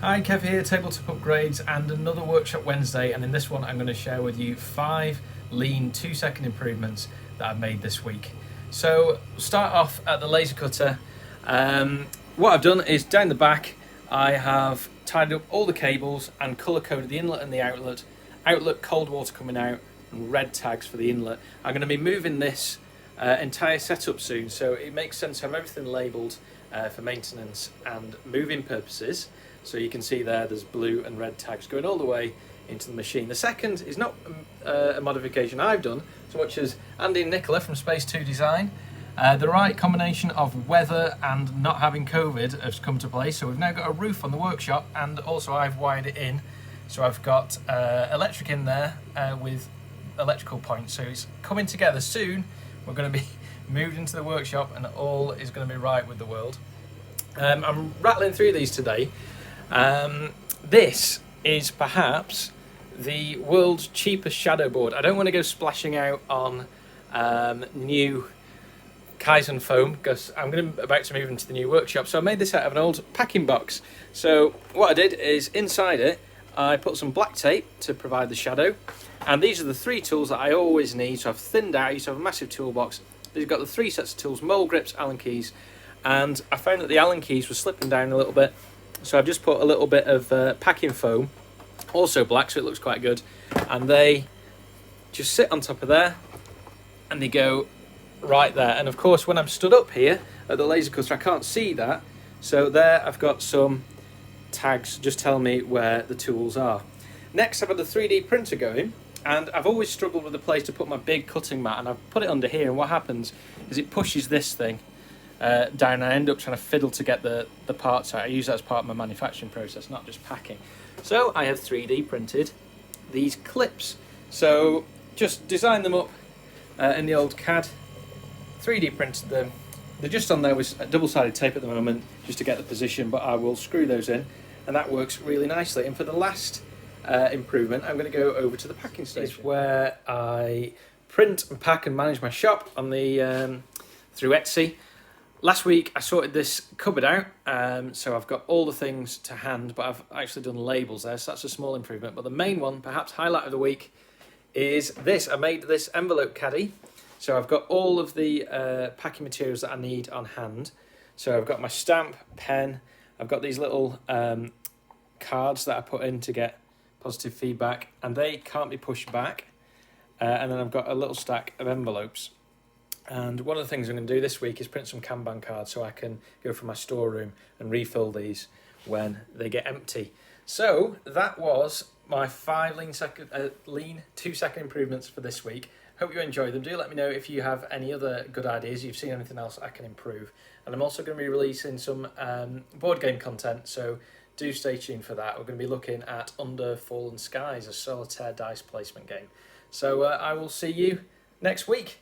Hi, Kev here, Tabletop Upgrades and another Workshop Wednesday, and in this one I'm going to share with you 5 lean 2-second improvements that I've made this week. So start off at the laser cutter. What I've done is down the back I have tied up all the cables and colour coded the inlet and the outlet. Outlet cold water coming out and red tags for the inlet. I'm going to be moving this entire setup soon, so it makes sense to have everything labelled for maintenance and moving purposes. So you can see there's blue and red tags going all the way into the machine. The second is not a modification I've done so much as Andy and Nicola from Space 2 Design. The right combination of weather and not having COVID has come to play, so we've now got a roof on the workshop, and also I've wired it in. So I've got electric in there with electrical points, so it's coming together soon. We're going to be moved into the workshop and all is going to be right with the world. I'm rattling through these today. This is perhaps the world's cheapest shadow board. I don't want to go splashing out on new Kaizen foam because I'm about to move into the new workshop. So I made this out of an old packing box. So what I did is inside it I put some black tape to provide the shadow, and these are the 3 tools that I always need. So I've thinned out. I used to have a massive toolbox. They've got the 3 sets of tools: mold grips, Allen keys, and I found that the Allen keys were slipping down a little bit. So I've just put a little bit of packing foam, also black, so it looks quite good. And they just sit on top of there, and they go right there. And of course, when I'm stood up here at the laser cutter, I can't see that. So there I've got some tags just telling me where the tools are. Next, I've had a 3D printer going, and I've always struggled with a place to put my big cutting mat, and I've put it under here, and what happens is it pushes this thing down, and I end up trying to fiddle to get the parts out. I use that as part of my manufacturing process, not just packing. So I have 3D printed these clips. So just designed them up in the old CAD, 3D printed them. They're just on there with double-sided tape at the moment just to get the position, but I will screw those in, and that works really nicely. And for the last improvement, I'm going to go over to the packing station. It's where I print and pack and manage my shop on the through Etsy. Last week I sorted this cupboard out, so I've got all the things to hand, but I've actually done labels there, so that's a small improvement. But the main one, perhaps highlight of the week, is this. I made this envelope caddy, so I've got all of the packing materials that I need on hand. So I've got my stamp, pen, I've got these little cards that I put in to get positive feedback, and they can't be pushed back. And then I've got a little stack of envelopes. And one of the things I'm going to do this week is print some Kanban cards so I can go from my storeroom and refill these when they get empty. So that was my 5 lean 2-second improvements for this week. Hope you enjoyed them. Do let me know if you have any other good ideas, you've seen anything else I can improve. And I'm also going to be releasing some board game content, so do stay tuned for that. We're going to be looking at Under Fallen Skies, a solitaire dice placement game. So I will see you next week.